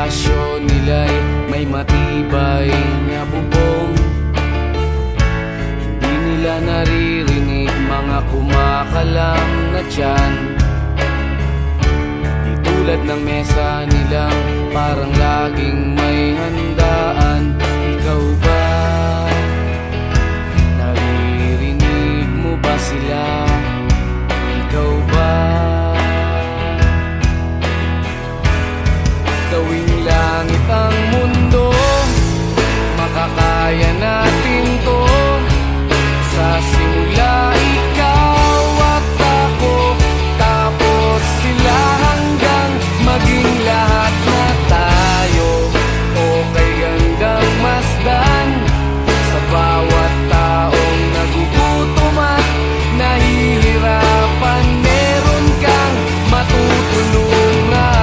relasyon nila'y may matibay na bubong. Hindi nila naririnig mga kumakalam na tiyan. Di tulad ng mesa nilang parang laging may handaan. Ikaw ba? Naririnig mo ba sila? Ikaw ba? Gawing langit ang mundo, makakaya natin to. Sa simula ikaw at ako, tapos sila hanggang maging lahat na tayo. Okay hanggang masdan sa bawat taong nagugutom at nahihirapan. Meron kang matutulungan.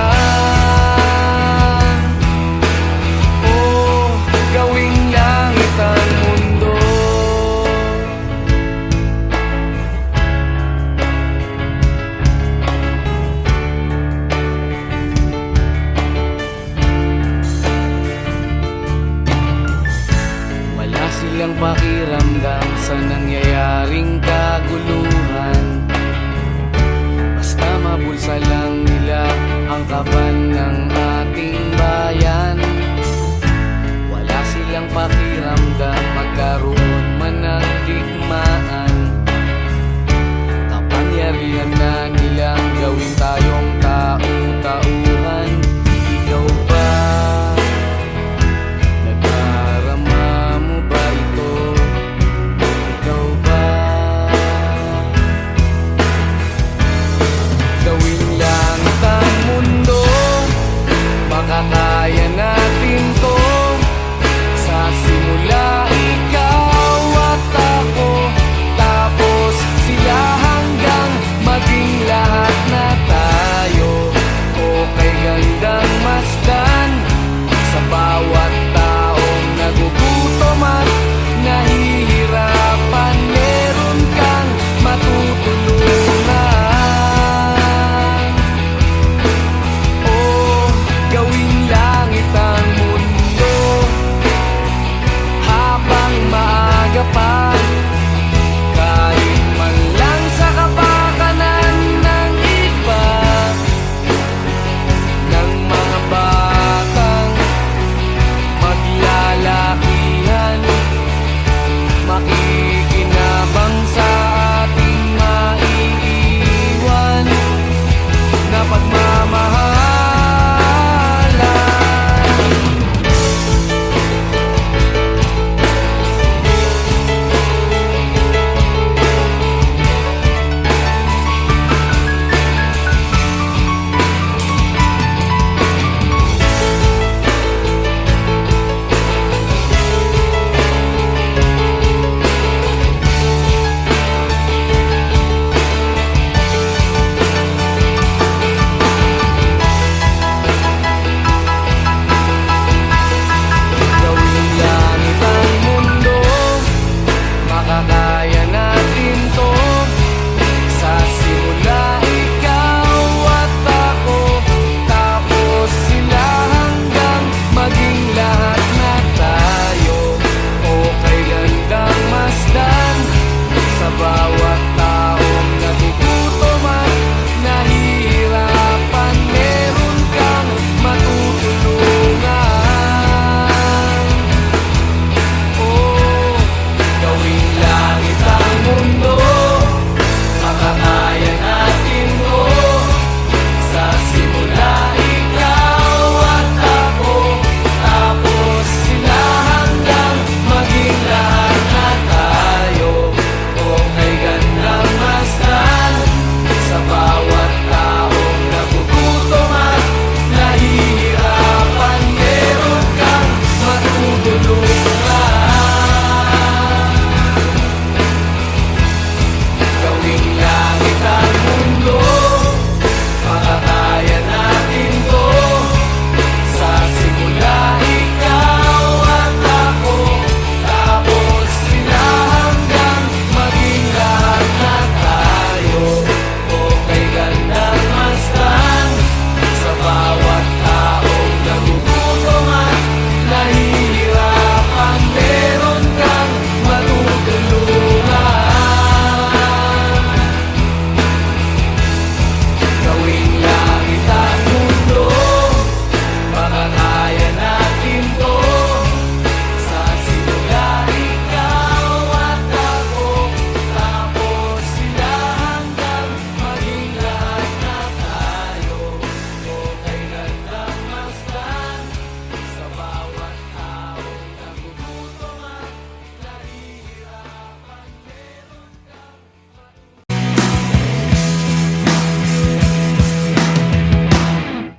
Silang pakiramdam sa nangyayaring kaguluhan. Basta mabulsa lang nila ang kaban ng ating bayan. Wala silang pakiramdam magkaroon man ng digmaan. Kapangyarihan na nilang gawin tayong tau-tauhan. Ikaw ba?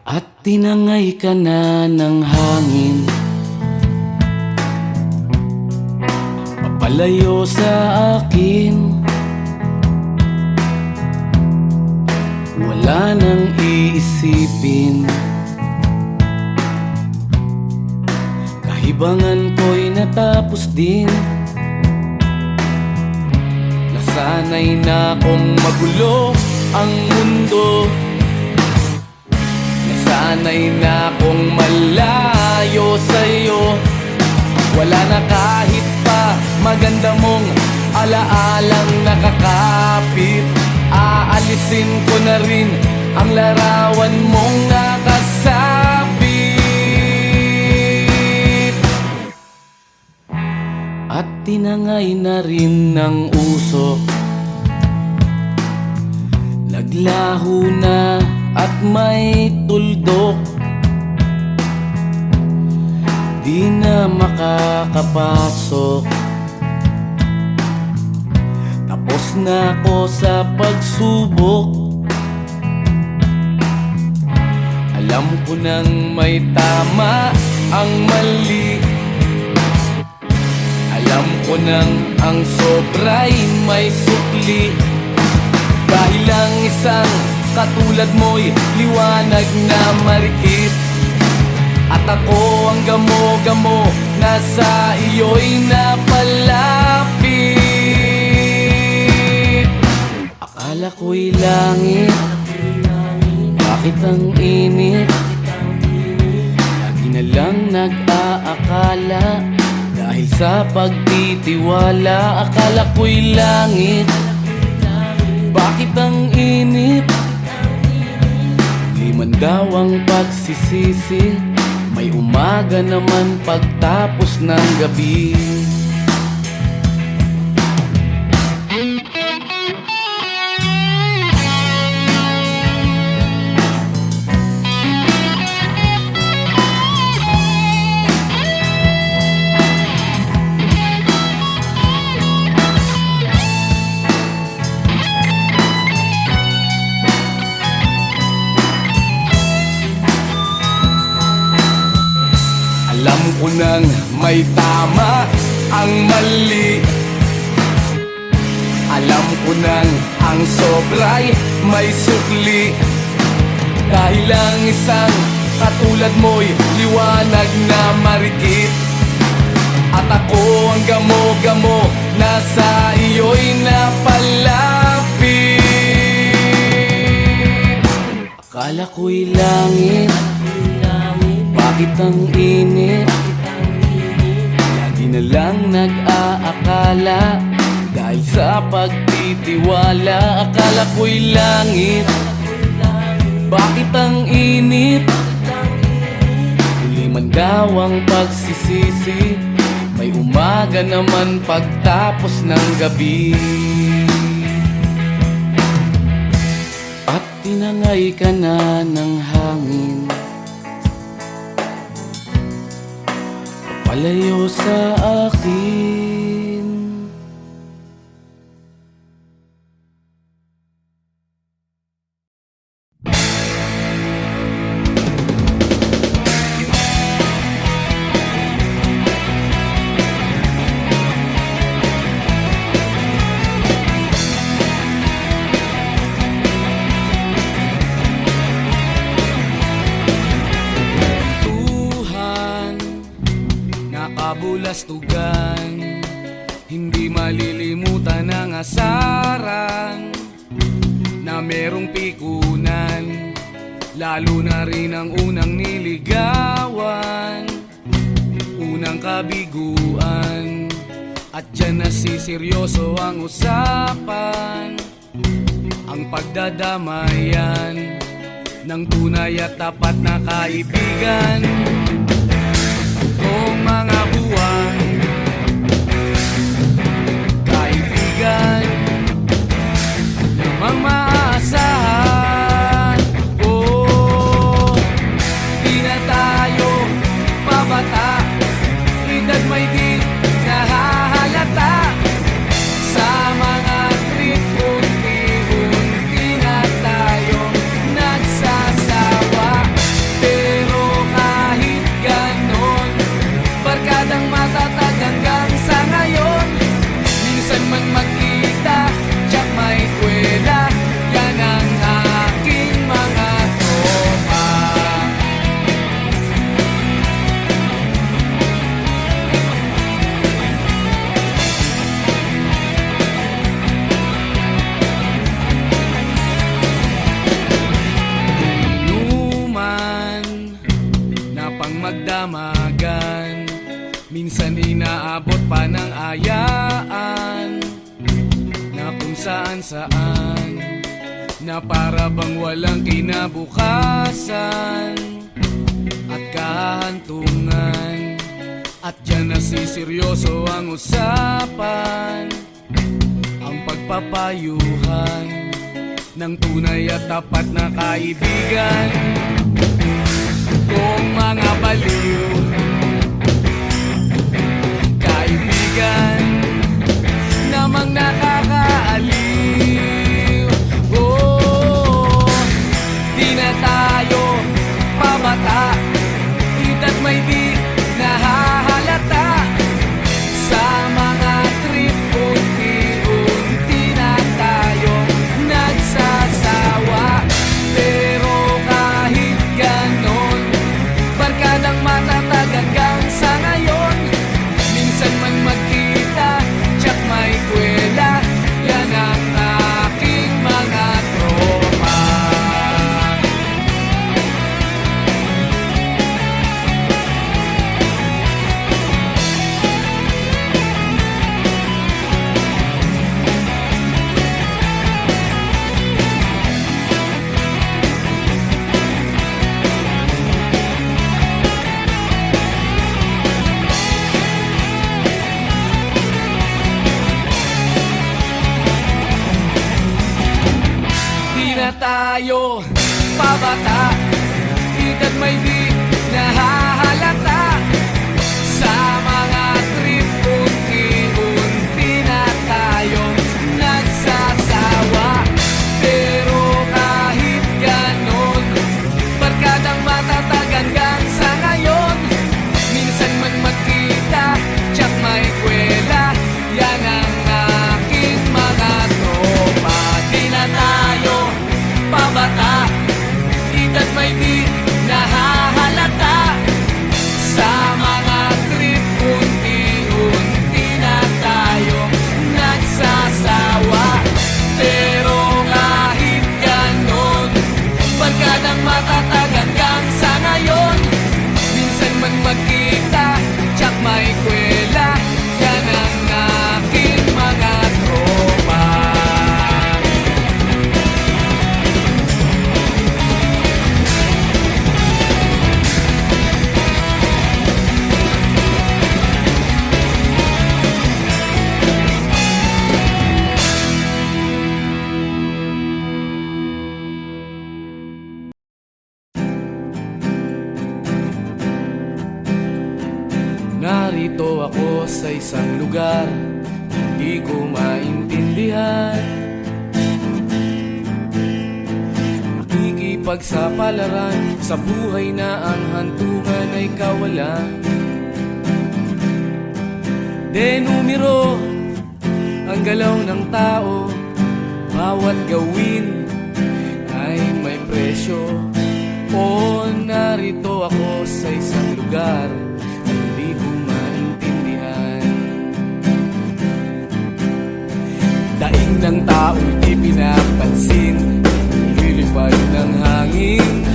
at tinangay ka na ng hangin, papalayo sa akin. Wala nang iisipin, kahibangan ko'y natapos din. Nasanay na kong magulo ang mundo, nasanay na kong malayo sa'yo. Wala na kahit pa maganda mong alaalang nakakapit. Aalisin ko na rin ang larawan mong nakasabit, at tinangay na rin ng usok. Naglaho na at may tuldok, di na makakapasok. Tapos na ako sa pagsubok. Alam ko nang may tama ang mali, alam ko nang ang sobra'y may sukli. Dahil lang isang katulad mo'y liwanag na marikit, at ako ang gamo-gamo na sa iyo'y napalapit. Akala ko'y langit, bakit ang init? Lagi na lang nag-aakala, dahil sa pagtitiwala. Akala ko'y langit, bakit ang init? Liman daw ang pagsisisi, may umaga naman pagtapos ng gabi. Alam ko nang may tama ang mali, alam ko nang ang sobra'y may sukli. Dahil lang isang katulad mo'y liwanag na marikit, at ako ang gamo-gamo na sa iyo'y napalapit. Akala ko'y langit, bakit ang init? Lagi na lang nag-aakala, dahil sa pagtitiwala. Akala ko'y langit, bakit ang init? Huli man daw ang pagsisisi, may umaga naman pagtapos ng gabi. At tinangay ka na ng hangin, palayo sa akin. Kabulastugan, hindi malilimutan ang asaran na merong pikunan, lalo na rin ang unang niligawan, unang kabiguan. At dyan nasiseryoso ang usapan, ang pagdadamayan ng tunay at tapat na kaibigan. Kung mga buwan, kaibigan, namang maaasahan. Oh, di na tayo pabata, edad may di nahahalata. Sa mga trip, unti-unti na tayong nagsasawa. damagan. Minsan inaabot pa ng ayaan na kung saan-saan, na para bang walang kinabukasan at kahantungan. At dyan nasiseryoso ang usapan, ang pagpapayuhan ng tunay at tapat na kaibigan. Kung mga baliw, kaibigan namang nakakaaliw. Oh, di na tayo pabata, hita't may di nahahalata. Sa mga trip, unti-unti na tayong nagsasawa. Pero kahit ganon, barkadang matatag hanggang sa ngayon. Minsan man magkita, tsak may kwela, yan ang aking mga tropa. Di na tayo pabata, hita't may di nahahalata. Sa mga trip, unti-unti na tayong nagsasawa. Pero kahit ganon, barkadang matatag hanggang sa ngayon. Minsan man magkita, tsak may kwela, yan ang aking mga tropa. Di na tayo pabata, hita't may di nahahalata. Sa mga trip, unti-unti na tayong nagsasawa. Pero kahit ganon, barkadang matatag hanggang sa ngayon. Minsan man magkita, tsak may kwela, yan ang aking mga tropa. Narito ako sa isang lugar, hindi ko maintindihan. Nakikipagsapalaran sa buhay na ang hantungan ay kawalan. Denumero ang galaw ng tao, bawat gawin ay may presyo. O narito ako sa isang lugar, hindi ko maintindihan. Daing ng tao'y di pinapansin, lilipad ng hangin.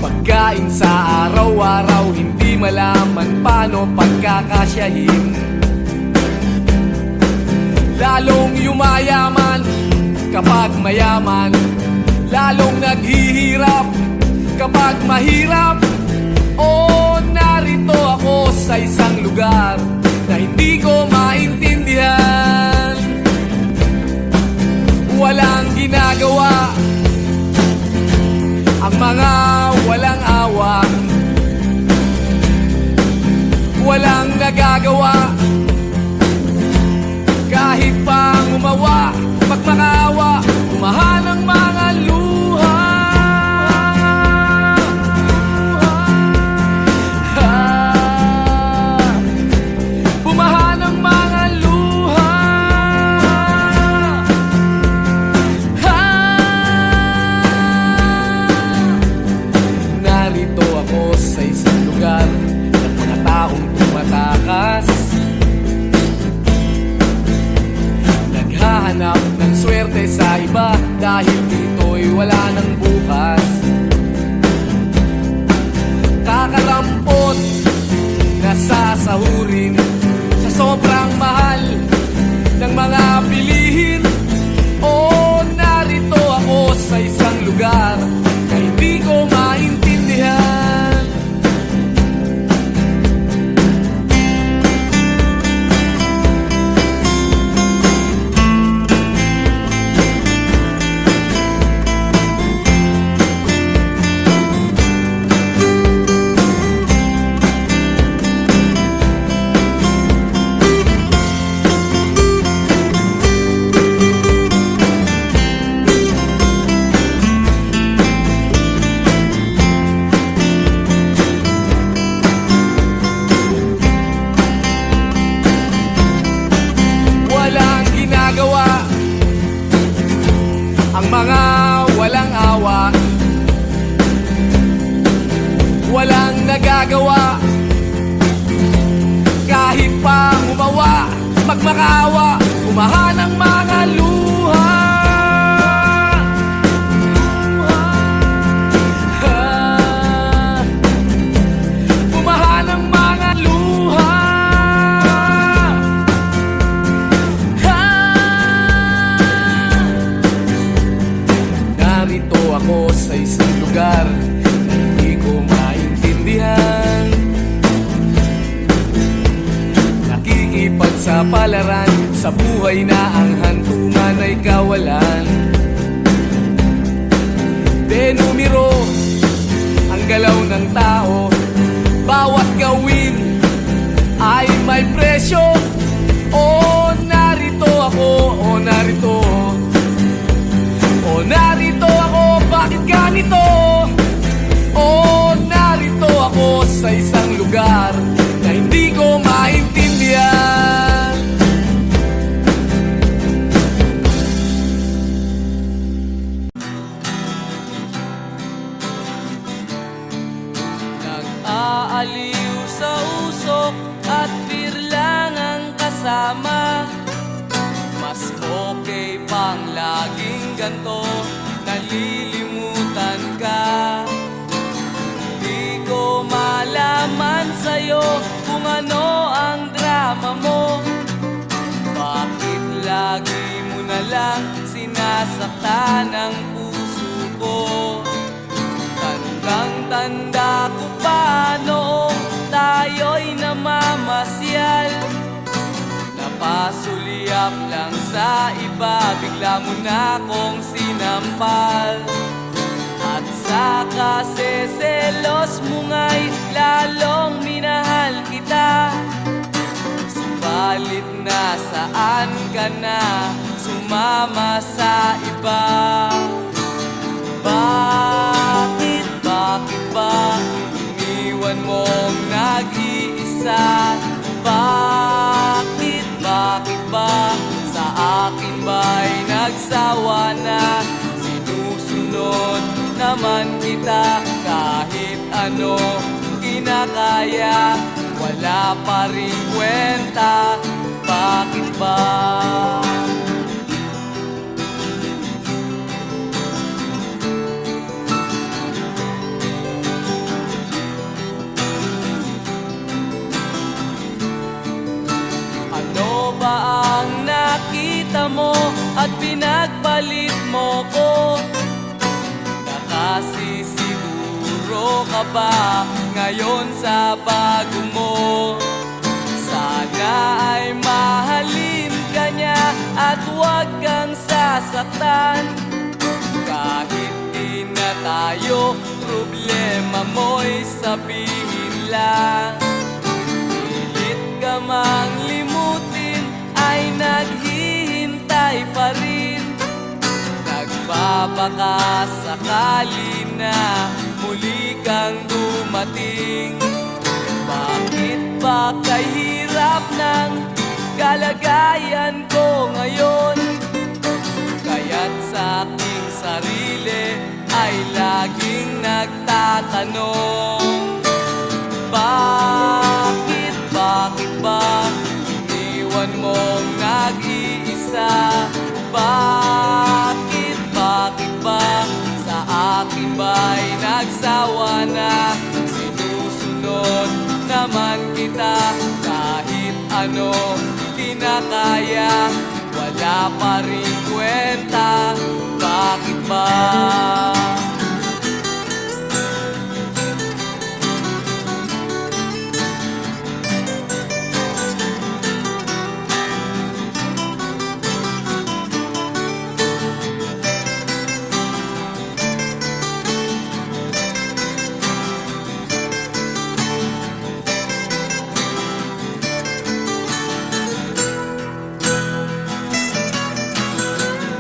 Pagkain sa araw-araw, hindi malaman paano pagkakasyahin. Lalong yumayaman kapag mayaman, lalong naghihirap kapag mahirap. O narito ako sa isang lugar na hindi ko maintindihan. Walang ginagawa ang mga walang awa, walang nagagawa kahit pang umawa, pagmakaawa, umahan ang mga luha. Bumahan ang mga luha. Narito ako sa isang lugar ng mga taong tumatakas, naghahanap ng swerte sa iba dahil dito'y wala ng bukas. magagawa. Kahit pa umawa, magmakaawa, umahan ang mga luha. Umahan ang mga luha. Narito ako sa isang lugar na hindi ko maintindihan. Pagsapalaran sa buhay na ang hantungan ay kawalan. Denumero ang galaw ng tao, bawat gawin ay may presyo. O narito ako, o narito, o narito ako, bakit ganito? O narito ako sa isang lugar na hindi ko maintindihan. Nag-aaliw sa usok at birlang ang kasama. Mas okay pang laging ganto, nalilimutan ka. Di ko malaman sa'yo kung ano ang drama mo. Bakit lagi mo na lang sinasaktan ang puso ko? Tandang-tanda ko pa noong tayo'y namamasyal. Napasulyap lang sa iba, bigla mo na akong sinampal. At sa kaseselos mo nga'y lalong minahal kita. Subalit nasaan ka na, sumama sa iba? Bakit ba iniwan mong nag-iisa? Bakit ba sa akin ba'y nagsawa na? Sinusunod naman kita kahit ano kinakaya, wala pa rin kwenta. Bakit ba? Ano ba ang nakita mo at pinagpalit mo ko? Nakasisiguro ka ba ngayon sa bago mo? Sana ay mahalin ka niya at huwag kang sasaktan. Kahit di na tayo, problema mo'y sabihin lang. Pilit ka mang limutin ay naghihintay pa rin. Nagbabaka sakali na muli kang dumating. Bakit ba kahirap ng kalagayan ko ngayon? Kaya't sa aking sarili ay laging nagtatanong. Bakit ba iniwan mong nag-iisa? Bakit ba sa akin ba'y nagsawa na? Sinusunod naman kita kahit ano kinakaya, wala pa rin kwenta.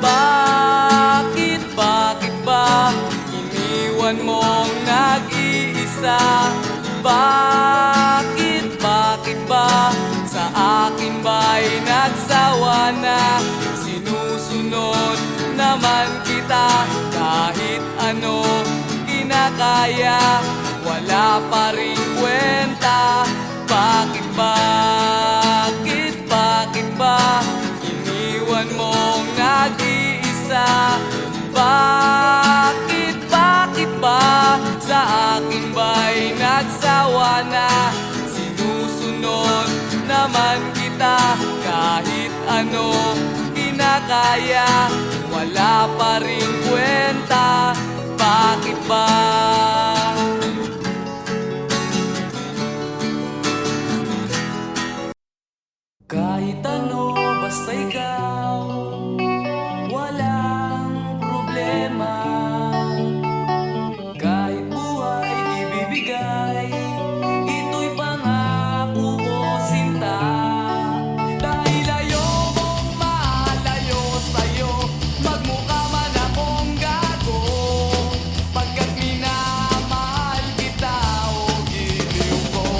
Bakit ba? Iniwan mong nag-iisa? Bakit ba sa akin ba'y nagsawa na? Sinusunod naman kita kahit ano kinakaya, wala pa rin kwenta. Bakit ba iniwan mong nag-iisa? Bakit ba sa akin ba'y nagsawa na? Sinusunod naman kita kahit ano kinakaya, wala pa rin kwenta. Bakit ba? Kahit ano, basta ikaw, walang problema. Kahit buhay ibibigay, ito'y pangako ko, sinta. Dahil ayokong malayo sa'yo, magmukha man akong gago. Pagkat minamahal kita, o giliw ko.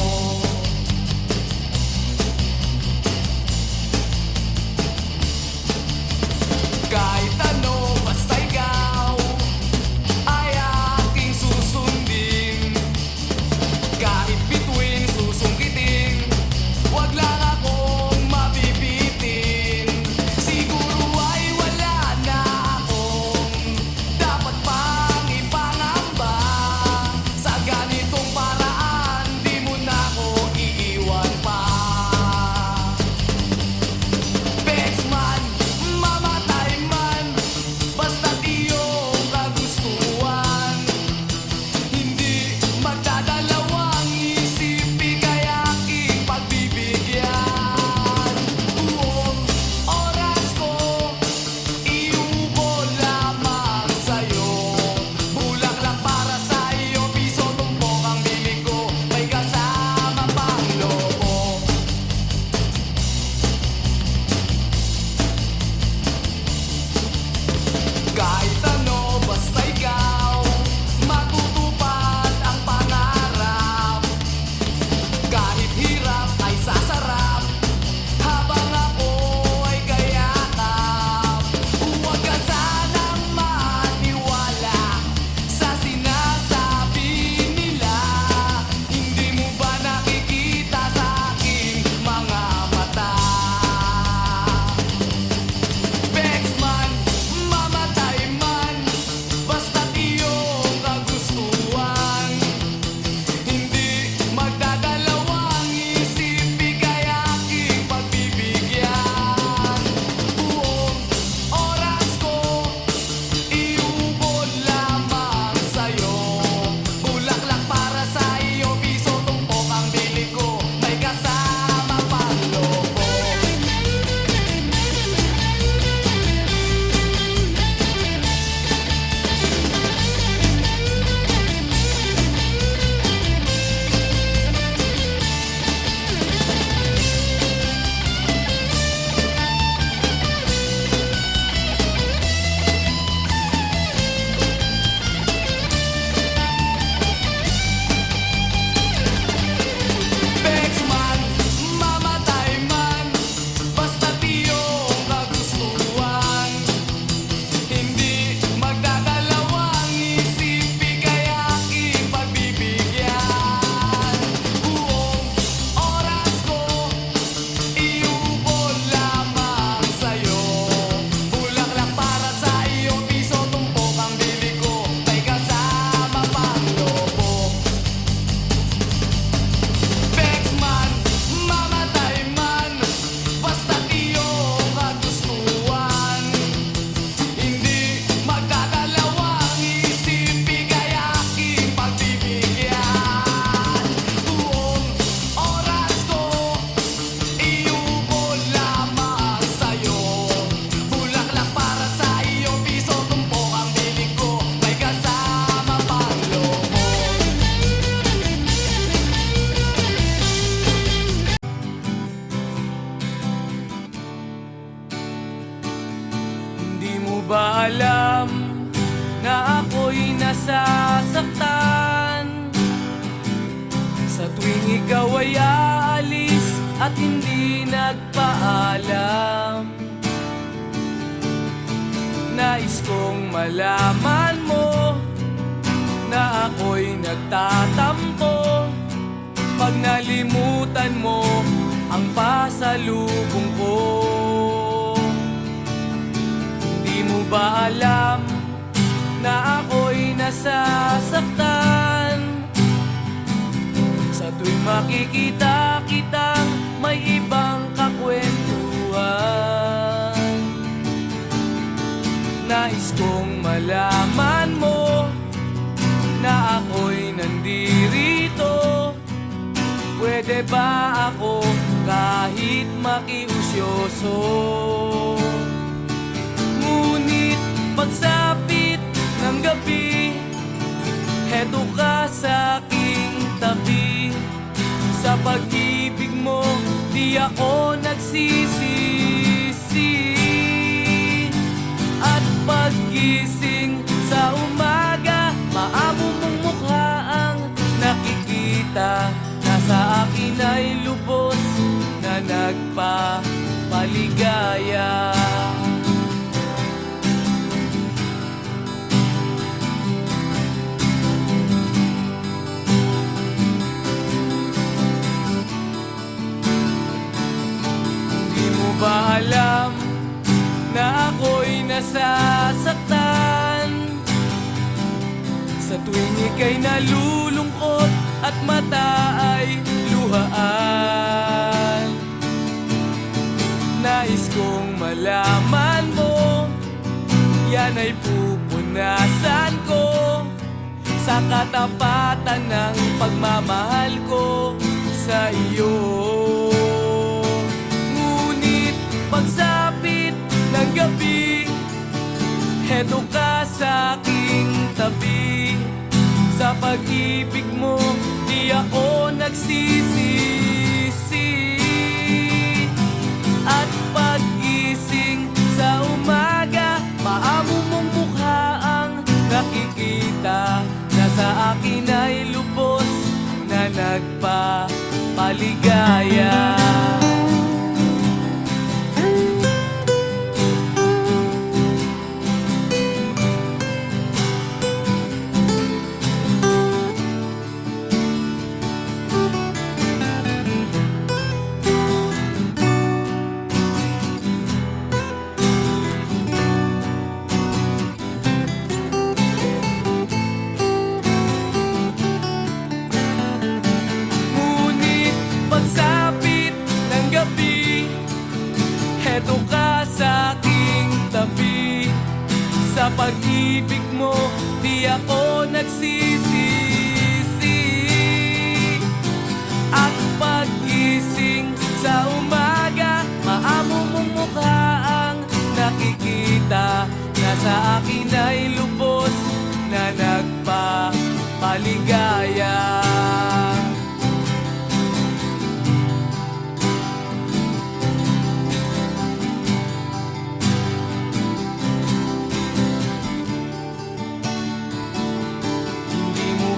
Kahit ano, basta ikaw ay aking susundin. Kahit bituin, susungkitin, wag lang akong mabibitin. Siguro ay wala na akong dapat pang ipangamba. Sa ganitong paraan, di mo na ako iiwan pa. Bexman, mamatay man, basta't iyong kagustuhan. Hindi magdadalawang isip, bigay aking pagbibigyan. Buong oras ko, iubo lamang sa'yo. Bulaklak para sa iyo, piso tumpok ang bibig ko, may kasama pang lobo. Kahit ano, basta ikaw, matutupad ang pangarap. Kahit hirap ay sasarap, habang ako ay kayakap. Huwag ka sanang maniwala sa sinasabi nila. Hindi mo ba nakikita sa aking mga mata? Bexman, mamatay man, basta't iyong kagustuhan. Hindi magdadalawang isip, bigay aking pagbibigyan. Buong oras ko, iubod lamang sa'yo. Bulaklak para sa iyo, piso tumpok ang bili ko, may kasama pang lobo. Bexman, mamatay man, basta't iyong kagustuhan. Hindi magdadalawang isip, bigay aking pagbibigyan. Buong oras ko, iubod lamang sa'yo. Bulaklak para sa iyo, piso tumpok ang bili ko, may kasama pang lobo. Bexman, mamatay man, basta't iyong kagustuhan. Hindi magdadalawang isip, bigay aking pagbibigyan. Buong oras ko, iubod lamang sa'yo. Bulaklak para sa iyo, piso tumpok ang bili ko, may kasama pang lobo. Hindi mo ba alam na ako'y nasasaktan? Sa tuwing ikaw ay aalis at hindi nagpaalam. Nais kong malaman mo na ako'y nagtatampo pag Huwag nalimutan mo ang pasalubong ko. Di mo ba alam na ako'y nasasaktan sa tuwing makikita kitang may ibang kakwentuhan? Nais kong malaman mo na ako'y nandirito. Pwede ba ako kahit makiusyoso? Ngunit pagsapit ng gabi, heto ka sa aking tabi. Sa pag-ibig mo, di ako nagsisisi. At paggising sa umaga, maamo mong mukha ang nakikita. Nasa akin ay lubos na nagpapaligaya. Di mo ba alam na ako'y nasasaktan sa tuwing ika'y nalulungkot at mata ay luhaan? Nais kong malaman mo, yan ay pupunasan ko sa katapatan ng pagmamahal ko sa iyo. Ngunit pagsapit ng gabi, heto ka sa aking tabi. Sa pag-ibig mo, di ako nagsisisi. At pag-gising sa umaga, maamo mong mukha ang nakikita. Nasa akin ay lubos na nagpapaligaya. Heto ka sa aking tabi. Sa pag-ibig mo, di ako nagsisisi. At pag-gising sa umaga, maamo mong mukha ang nakikita. Nasa akin ay lubos na nagpapaligaya.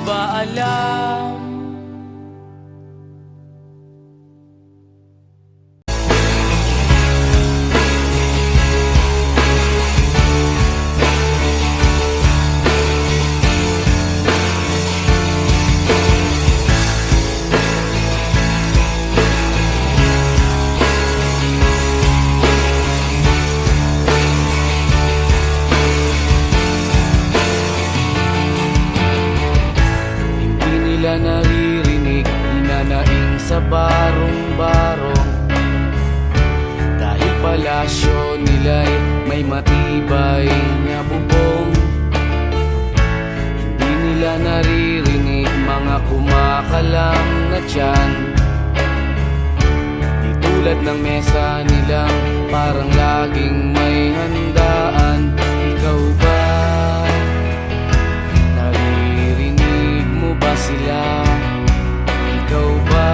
Ba alam? Naririnig, hinanaing sa barong-barong. Dahil palasyo nila'y may matibay na bubong. Hindi nila naririnig mga kumakalam na tiyan. Di tulad ng mesa nilang parang laging may handaan. Ikaw ba? Ba sila? Ikaw ba?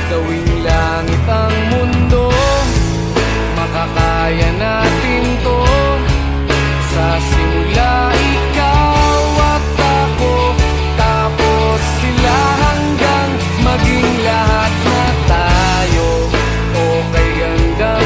Gawing langit ang mundo, makakaya natin to. Sa simula ikaw at ako, tapos sila hanggang maging lahat na tayo. Okay hanggang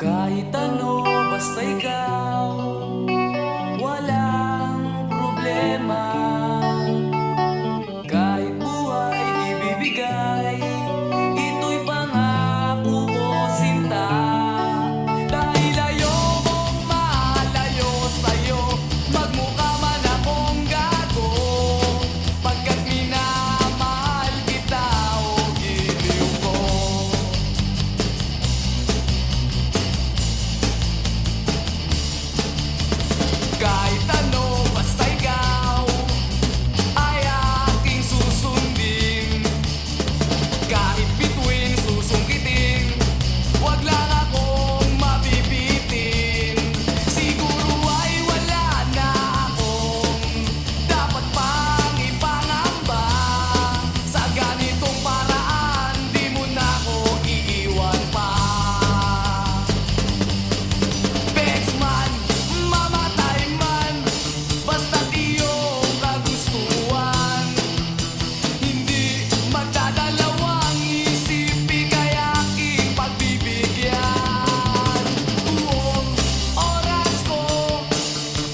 Kahit ano, basta ikaw, walang problema. Kahit buhay ibibigay, ito'y pangako ko, sinta. Dahil ayokong malayo sa'yo, magmukha man akong gago, pagkat minamahal kita, o giliw ko. Kahit ano, basta ikaw ay aking susundin. Kahit bituin, susungkitin, wag lang akong mabibitin. Siguro ay wala na akong dapat pang ipangamba. Sa ganitong paraan, di mo na ako iiwan pa. Bexman, mamatay man, basta't iyong kagustuhan. Hindi magdadalawang isip, ika'y aking pagbibigyan. Buong oras ko,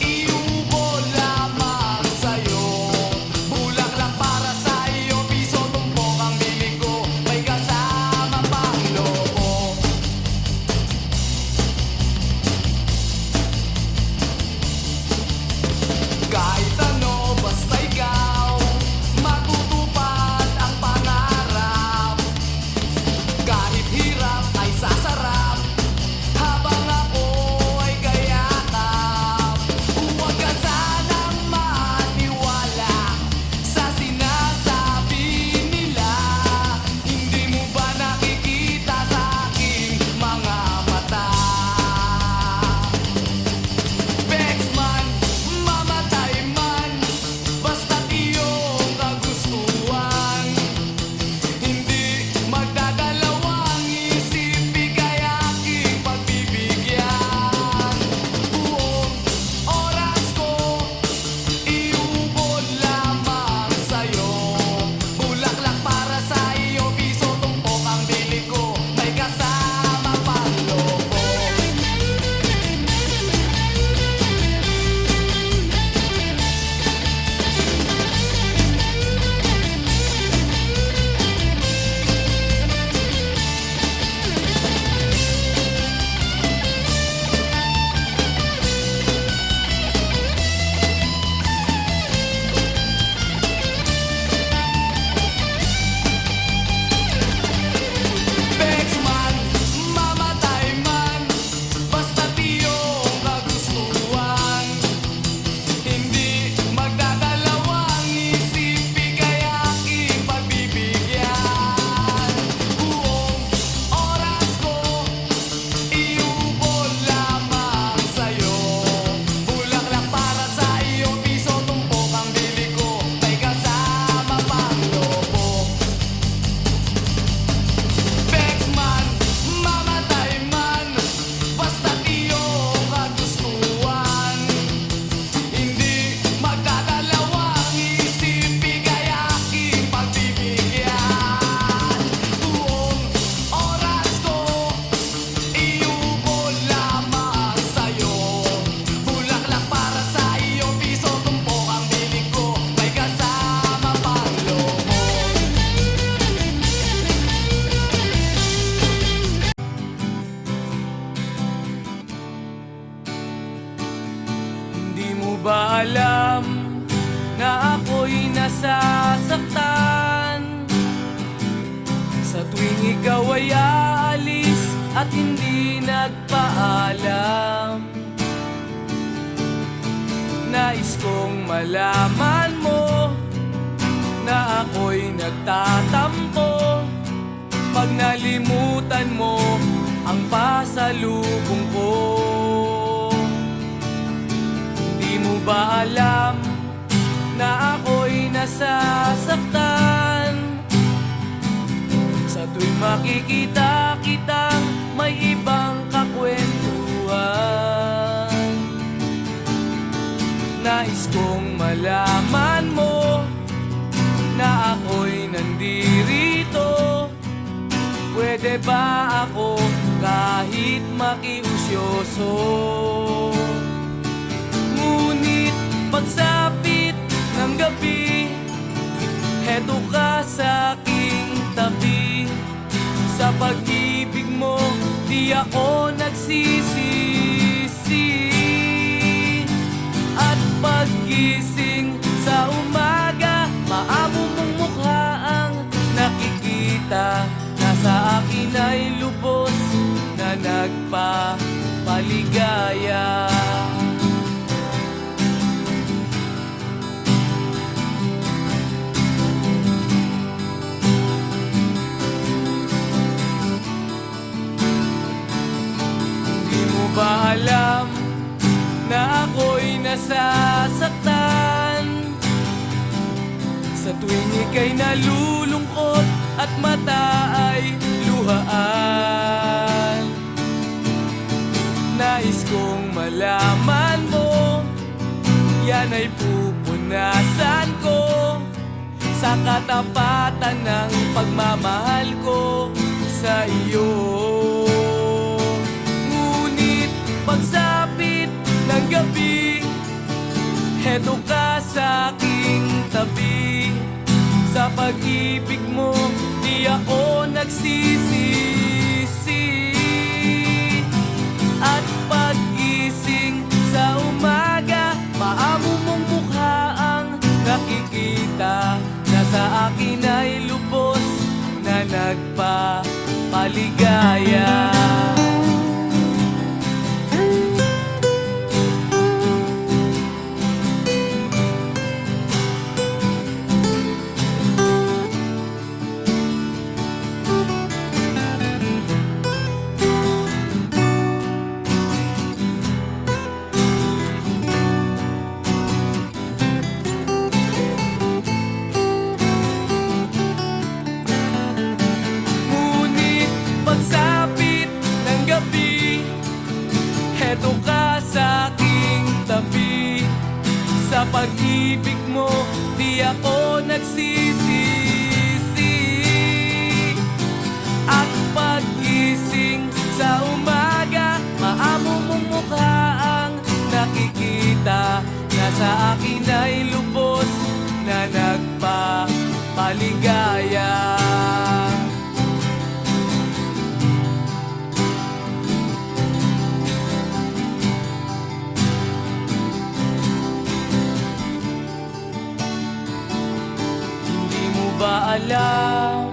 iubo lamang sa'yo. Bulaklak para sa iyo, piso tumpok ang bibig ko, may kasama pang loob. Kahit ano, basta ikaw, matutupad ang pangarap. Kahit hirap ay sasarap, habang ako ay kayakap. Huwag ka sanang maniwala sa sinasabi nila. Hindi mo ba nakikita sa aking mga mata? Bexman, mamatay man, basta't iyong kagustuhan. Hindi magdadalawang isip, ika'y aking pagbibigyan. Buong oras ko, iubod lamang sa'yo. Bulaklak para sa iyo, piso tumpok ang bili ko, may kasama pang lobo. Bexman, mamatay man, basta't iyong kagustuhan. Hindi magdadalawang isip, ika'y aking pagbibigyan. Buong oras ko, iubod lamang sa'yo. Bulaklak para sa iyo, piso tumpok ang bili ko, may kasama pang lobo. Bexman, mamatay man, basta't iyong kagustuhan. Hindi magdadalawang isip, ika'y aking pagbibigyan. Buong oras ko, iubod lamang sa'yo. Bulaklak para sa iyo, piso tumpok ang bili ko, may kasama pang lobo. Hindi mo ba alam na ako'y nasasaktan? Sa tuwing ikaw ay aalis at hindi nagpaalam. Nais kong malaman mo na ako'y nagtatampo pag nalimutan mo ang pasalubong ko. Di mo ba alam na ako'y nasasaktan? Sa tuwing makikita kitang may ibang kakwentuhan. Nais kong malaman mo na ako'y nandirito. Pwede ba ako kahit makiusyoso. Ngunit pagsapit ng gabi, heto ka sa aking tabi. Sa pag-ibig mo, di ako nagsisisi. At paggising sa umaga, maamo mong mukha ang nakikita. Nasa akin ay lubos na nagpapaligaya. Di mo ba alam na ako'y nasasaktan sa tuwing ika'y nalulungkot at mata ay luhaan? Nais kong malaman mo, yan ay pupunasan ko sa katapatan ng pagmamahal ko sa iyo. Ngunit pagsapit ng gabi, heto ka sa aking tabi. Sa pag-ibig mo, di ako nagsisisi. At paggising sa umaga, maamo mong mukha ang nakikita. Nasa akin ay lubos na nagpapaligaya. Heto ka sa aking tabi. Sa pag-ibig mo, di ako nagsisisi. At paggising sa umaga, maamo mong mukha ang nakikita. Nasa akin ay lubos na nagpapaligaya. Ba alam?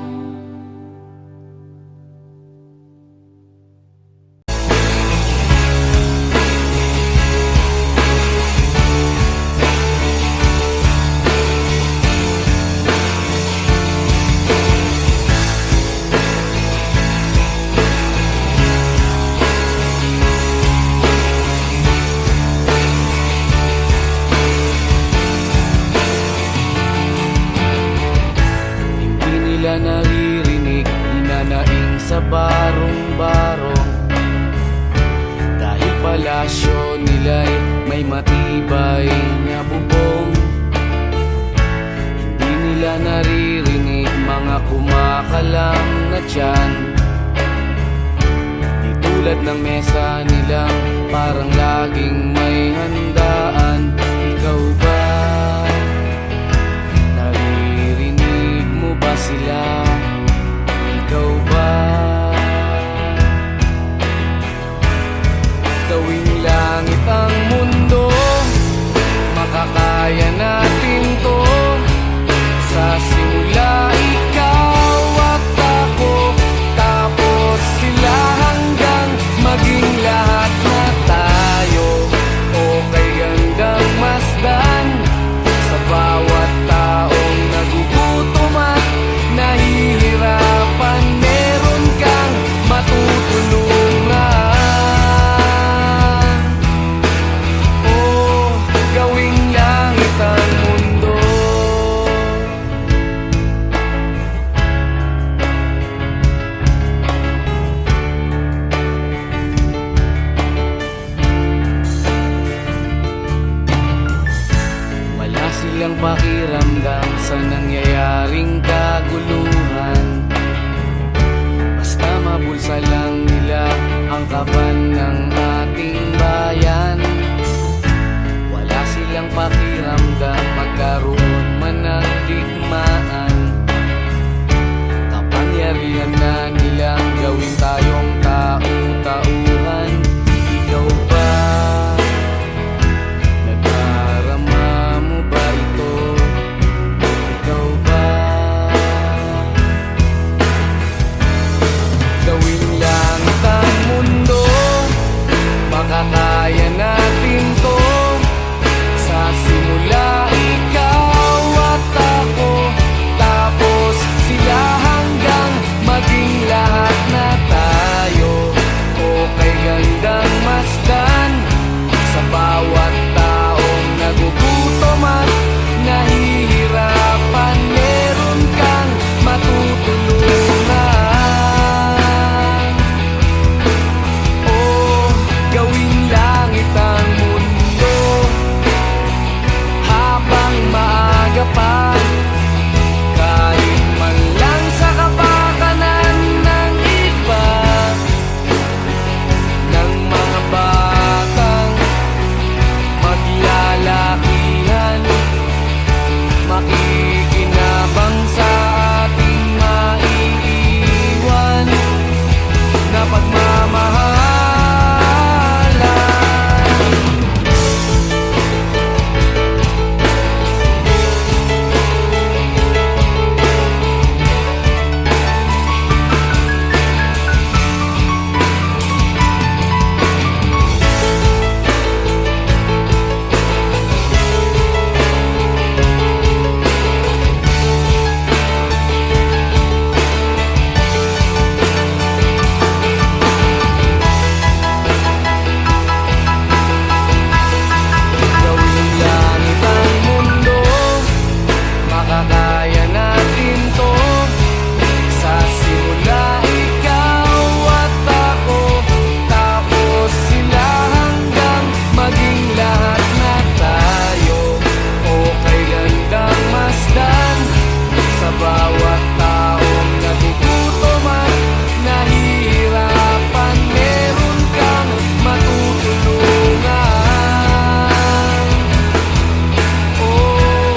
Naririnig, hinanaing sa barong-barong. Dahil palasyo nila'y may matibay na bubong. Hindi nila naririnig mga kumakalam na tiyan. Di tulad ng mesa nilang parang laging may handaan. Ikaw ba? Sila, ikaw ba? Gawing langit ang mundo, makakaya natin to. Sa simula ikaw at ako, tapos sila hanggang maging lahat na tayo. Okay hanggang masdan sa bawat taong nagugutom at nahihirapan, meron kang matutulungan. Oh, gawing langit ang mundo. Wala silang pakiramdam sa nangyayaring kaguluhan. Basta mabulsa lang nila ang kaban ng ating bayan. Wala silang pakiramdam magkaroon man ng digmaan. Kapangyarihan na nilang gawin tayong tau-tauhan. Ikaw ba? Nadarama mo ba ito? Ikaw ba? Gawing langit ang mundo, makakaya natin to. Sa simula ikaw at ako, tapos sila hanggang maging lahat na tayo. Okay, gandang masdan sa bawat taong nagugutom at nahihirapan. Meron kang matutulungan. Oh, gawing langit ang mundo habang maaga pa. Kahit man lang sa kapakanan ng iba, ng mga batang maglalakihan, makikinabang sa ating maiiwan na pagmamahalan. Gawing langit ang mundo, makakaya natin to. Sa simula ikaw at ako, tapos sila hanggang maging lahat na tayo. Okay, gandang masdan sa bawat taong nagugutom at nahihirapan. Meron kang matutulungan. Oh,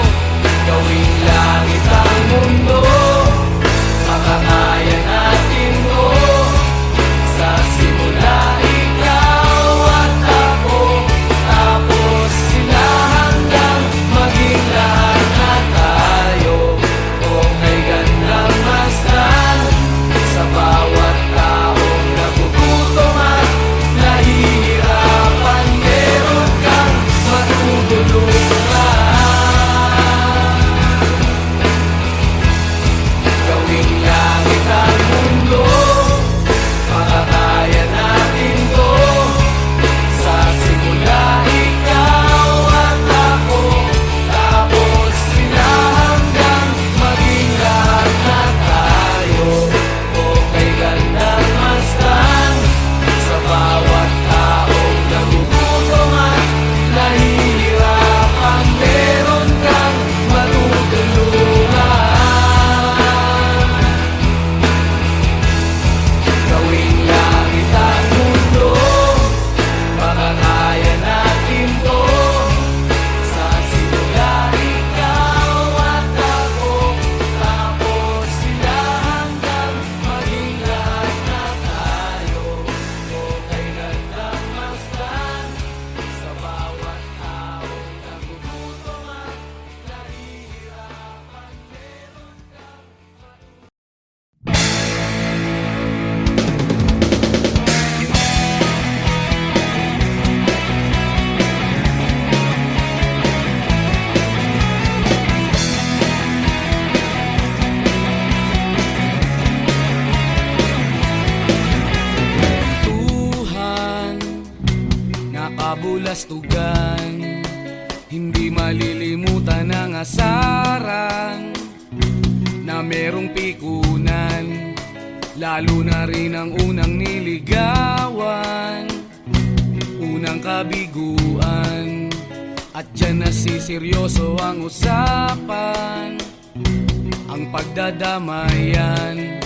gawing langit ang mundo, makakaya natin to. Sa simula ikaw at ako, tapos sila hanggang maging lahat na tayo. Okay, gandang masdan sa bawat taong nagugutom at nahihirapan. Meron kang matutulungan. Gawing langit ang mundo, makakaya natin to. Sa simula ikaw at ako, tapos sila hanggang maging lahat na tayo. Okay, gandang masdan sa bawat taong nagugutom at nahihirapan. Meron kang matutulungan. Gawing langit ang mundo, makakaya natin to. Sa simula ikaw at ako, tapos sila hanggang maging lahat na tayo. Okay, gandang masdan sa bawat taong nagugutom at nahihirapan. Tuhan, nakabulastugan, hindi malilimutan ang asaran na merong pikunan, lalo na rin ang unang niligawan, unang kabiguan. At dyan nasiseryoso ang usapan, ang pagdadamayan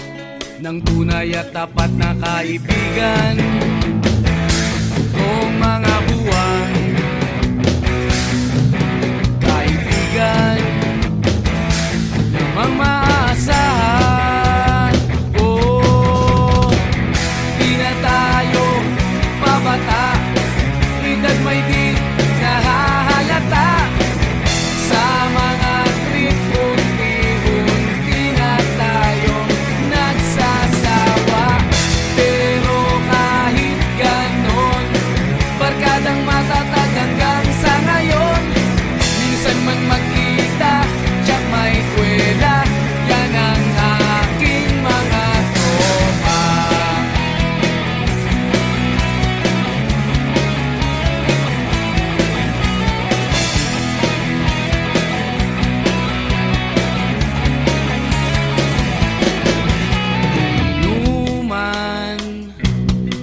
ng tunay at tapat na kaibigan. mga buwan, kaibigan, namang maaasahan. Oh, di na tayo pabata, edad may di nahahalata. Sa mga trip, unti-unti na tayong nagsasawa. Pero kahit ganon, barkadang matatag hanggang sa ngayon. Minsan man magkita, tiyak may kwela, yan ang aking mga tropa. Inuman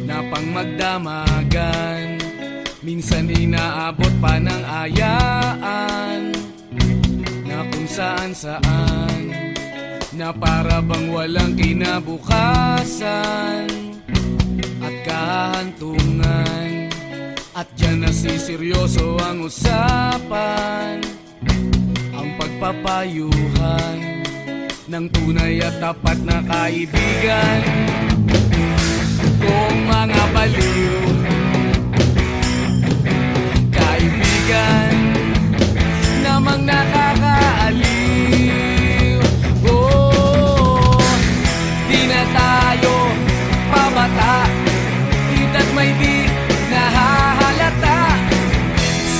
na pang magdamagan, minsan inaabot pa ng ayaan, na kung saan-saan, na para bang walang kinabukasan at kahantungan. At dyan nasiseryoso ang usapan, ang pagpapayuhan ng tunay at tapat na kaibigan. Kung mga baliw, kaibigan, namang nakakaaliw. Oh, di na tayo pabata, edad may di nahahalata.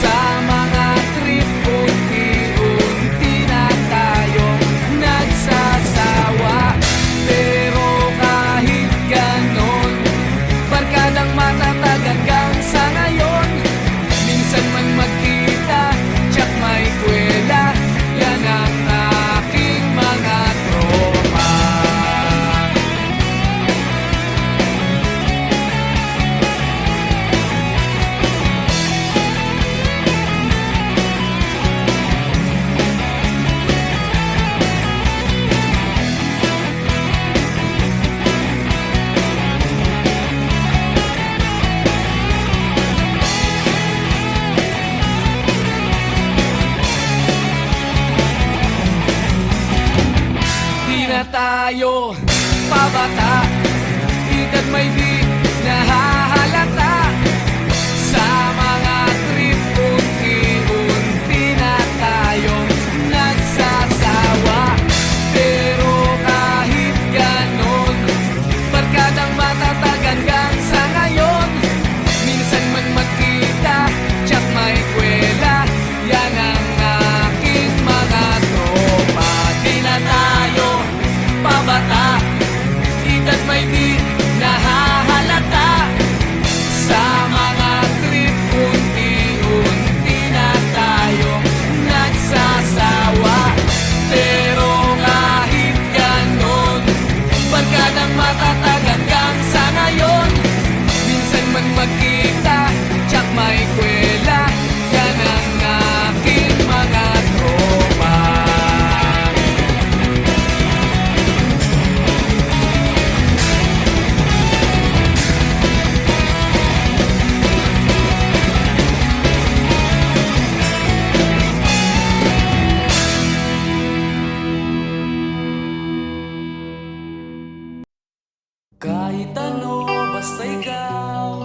Sa mga trip, unti-unti na tayong nagsasawa. Pero kahit ganon, barkadang matatag hanggang sa ngayon. Minsan man magkita, tiyak may kwela, yan ang aking mga tropa. Di na tayo pabata, edad may di nahahalata. Sa mga trip, unti-unti na tayong nagsasawa. Pero kahit ganon, barkadang matatag hanggang sa ngayon. Minsan man magkita, tiyak may kwela, yan ang aking mga tropa. Di na tayo pabata, edad may di nahahalata. Sa mga trip, unti-unti na tayong nagsasawa. Pero kahit ganon, barkadang matatag hanggang sa ngayon. Minsan man magkita, tiyak may kwela, yan ang aking mga tropa. Kahit ano, basta ikaw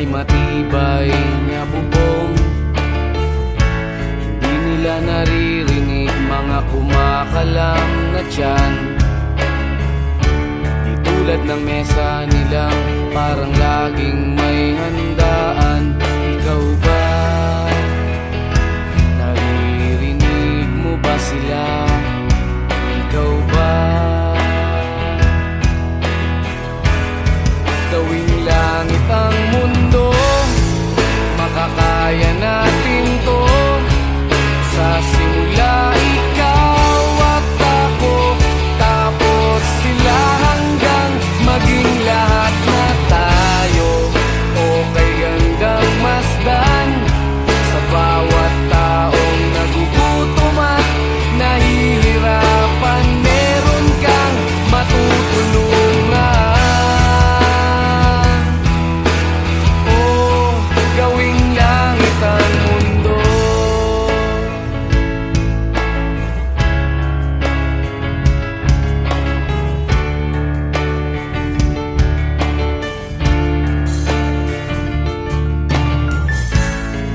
matibay na bubong. Hindi nila naririnig mga kumakalam na tiyan. Di tulad ng mesa nilang parang laging may handaan. Ikaw ba? Naririnig mo ba sila? Ikaw ba? Gawing langit ang mundo, makakaya natin to. Sa simula ikaw at ako, tapos sila hanggang maging lahat na tayo. Okay hanggang masdan sa bawat taong nagugutom at nahihirapan. Meron kang matutulungan. Gawing langit ang mundo.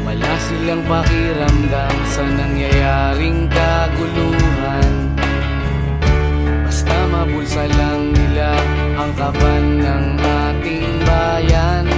Wala silang pakiramdam sa nangyayaring kaguluhan. Basta mabulsa lang nila ang kaban ng ating bayan.